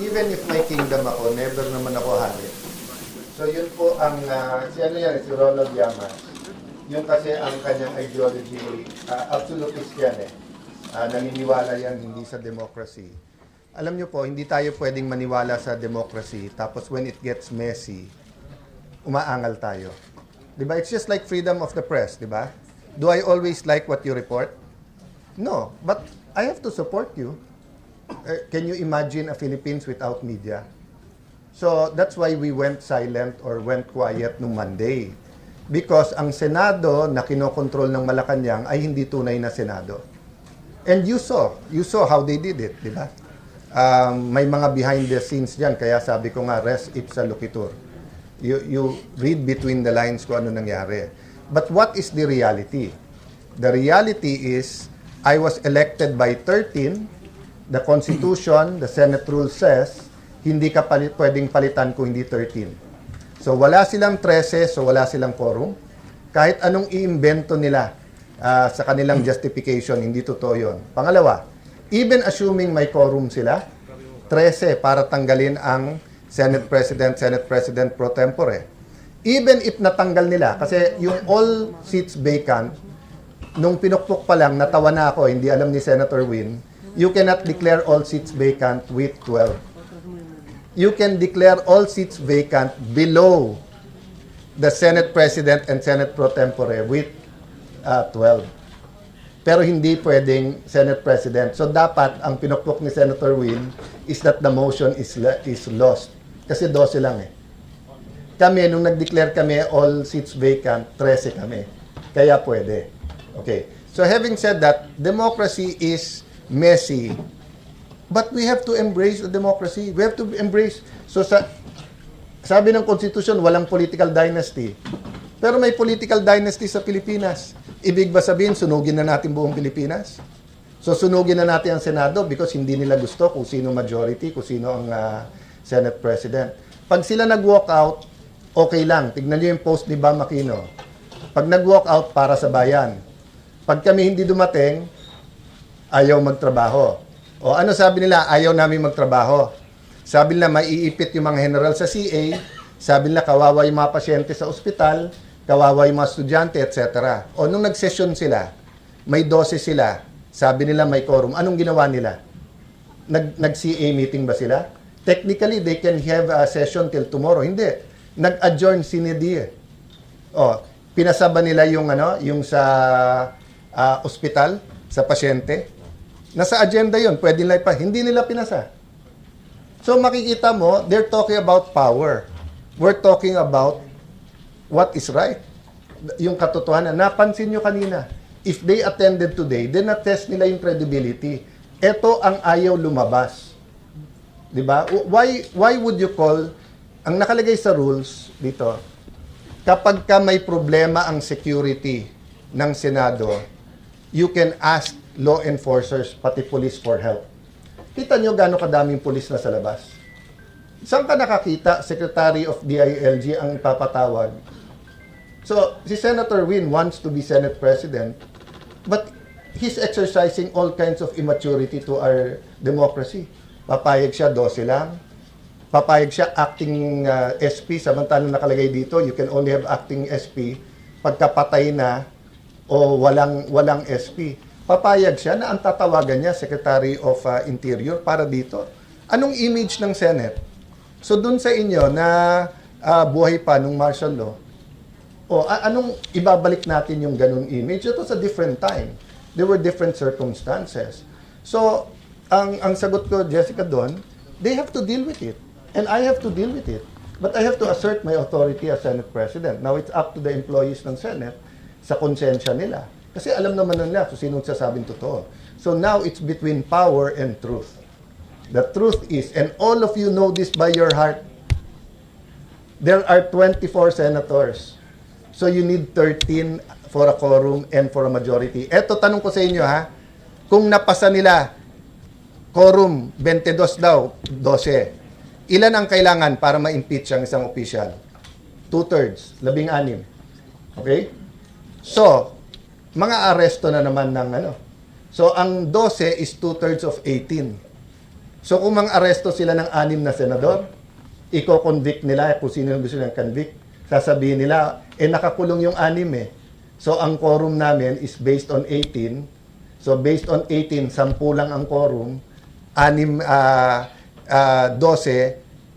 even if may kingdom ako, never naman ako hari. So yun po ang, si ano yan, si Ronald Llamas. Yung kasi ang kanyang ideology, absolutist yan eh. Naniniwala yan hindi sa democracy. Alam nyo po, hindi tayo pwedeng maniwala sa democracy, tapos when it gets messy, umaangal tayo. Diba? It's just like freedom of the press, diba? Do I always like what you report? No, but I have to support you. Can you imagine a Philippines without media? So that's why we went silent or went quiet nung Monday. Because ang Senado na kinokontrol ng Malacanang ay hindi tunay na Senado. And you saw how they did it, di ba? May mga behind the scenes dyan, kaya sabi ko nga, res ipsa loquitur. You read between the lines kung ano nangyari. But what is the reality? The reality is, I was elected by 13. The Constitution, the Senate rule says, hindi ka pwedeng palitan kung hindi 13. So wala silang 13, so wala silang quorum. Kahit anong iimbento nila sa kanilang justification, hindi totoo yun. Pangalawa, even assuming may quorum sila, 13 para tanggalin ang Senate President pro tempore. Even if natanggal nila, kasi yung all seats vacant, nung pinukpok pa lang, natawa na ako, hindi alam ni Senator Win, you cannot declare all seats vacant with 12. You can declare all seats vacant below the Senate President and Senate pro tempore with 12. Pero hindi pwedeng Senate President. So dapat ang pinukpok ni Senator Win is that the motion is lost. Kasi 12 lang eh. Kami, nung nag-declare kami all seats vacant, 13 kami. Kaya pwede. Okay. So having said that, democracy is messy. But we have to embrace the democracy. We have to embrace. So sabi ng Constitution, walang political dynasty. Pero may political dynasty sa Pilipinas. Ibig ba sabihin, sunugin na natin buong Pilipinas? So sunugin na natin ang Senado because hindi nila gusto kung sino majority, kung sino ang Senate President. Pag sila nag-walk out, okay lang. Tignan niyo yung post ni Bam Aquino. Pag nag-walk out, para sa bayan. Pag kami hindi dumating, ayaw magtrabaho. O ano sabi nila? Ayaw namin magtrabaho. Sabi nila, maiipit yung mga general sa CA. Sabi nila, kawawa yung mga pasyente sa ospital. Kawawa yung mga estudyante, etc. O nung nag-session sila, may 12 sila. Sabi nila, may quorum. Anong ginawa nila? Nag-CA meeting ba sila? Technically, they can have a session till tomorrow. Hindi. Nag-adjourn sine die. O, pinasaba nila yung, yung sa ospital, sa pasyente. Nasa agenda yon, pwede nila pa. Hindi nila pinasa. So makikita mo, they're talking about power. We're talking about what is right. Yung katotohanan. Napansin nyo kanina, if they attended today, then na-test nila yung credibility. Ito ang ayaw lumabas. Diba? Why would you call, ang nakalagay sa rules dito, kapag ka may problema ang security ng Senado, you can ask law enforcers, pati police for help. Kita nyo gano'ng kadaming police na sa labas? Saan ka nakakita, Secretary of DILG ang ipapatawag? So, si Senator Win wants to be Senate President, but he's exercising all kinds of immaturity to our democracy. Papayag siya, 12 lang. Papayag siya acting SP, samantalang nakalagay dito, you can only have acting SP pagkapatay na o walang SP. Papayag siya na ang tatawagan niya, Secretary of Interior, para dito. Anong image ng Senate? So dun sa inyo na buhay pa nung martial law, anong ibabalik natin yung ganung image? It was a different time. There were different circumstances. So, ang sagot ko, Jessica, doon, they have to deal with it. And I have to deal with it. But I have to assert my authority as Senate President. Now, it's up to the employees ng Senate sa konsensya nila. Kasi alam naman nila kung sino sasabing totoo. So now, it's between power and truth. The truth is, and all of you know this by your heart, there are 24 senators. So you need 13 for a quorum and for a majority. Eto, tanong ko sa inyo ha, kung napasa nila, quorum, 22 daw, 12. Ilan ang kailangan para ma-impeach ang isang official? 2/3, 16. Okay? So, mga aresto na naman ng So, ang 12 is 2/3 of 18. So kung mang-aresto sila ng 6 na senador, i-convict nila kung sino yung gusto nilang convict. Sasabihin nila, nakakulong yung 6 eh. So ang quorum namin is based on 18. So based on 18, 10 lang ang quorum. 12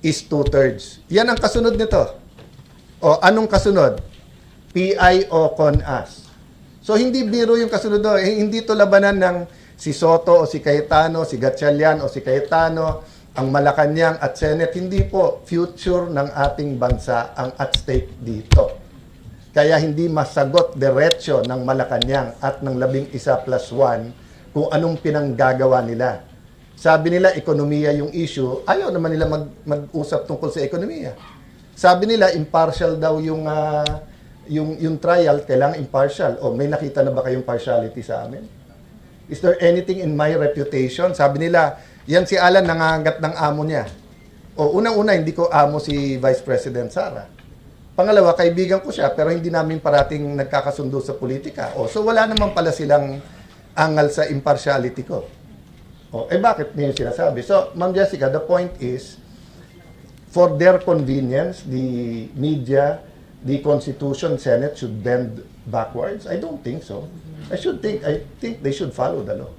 is 2/3. Yan ang kasunod nito. O anong kasunod? PI o CONAS. So hindi biro yung kasunod doon. Hindi to labanan ng si Soto o si Cayetano, si Gatchalian o si Cayetano, ang Malacanang at Senate. Hindi po. Future ng ating bansa ang at stake dito. Kaya hindi masagot diretso ng Malacanang at ng 11+1 kung anong pinanggagawa nila. Sabi nila, ekonomiya yung issue. Ayaw naman nila mag-usap tungkol sa ekonomiya. Sabi nila, impartial daw yung trial, kailangan impartial. O, may nakita na ba kayong partiality sa amin? Is there anything in my reputation? Sabi nila, yan si Alan nangangagat ng amo niya. O, unang-una, hindi ko amo si Vice President Sara. Pangalawa, kaibigan ko siya, pero hindi namin parating nagkakasundo sa politika. O, so wala naman pala silang angal sa impartiality ko. O, bakit niyo sinasabi? So, Ma'am Jessica, the point is, for their convenience, the media, the Constitution, Senate should bend backwards? I don't think so. I think they should follow the law.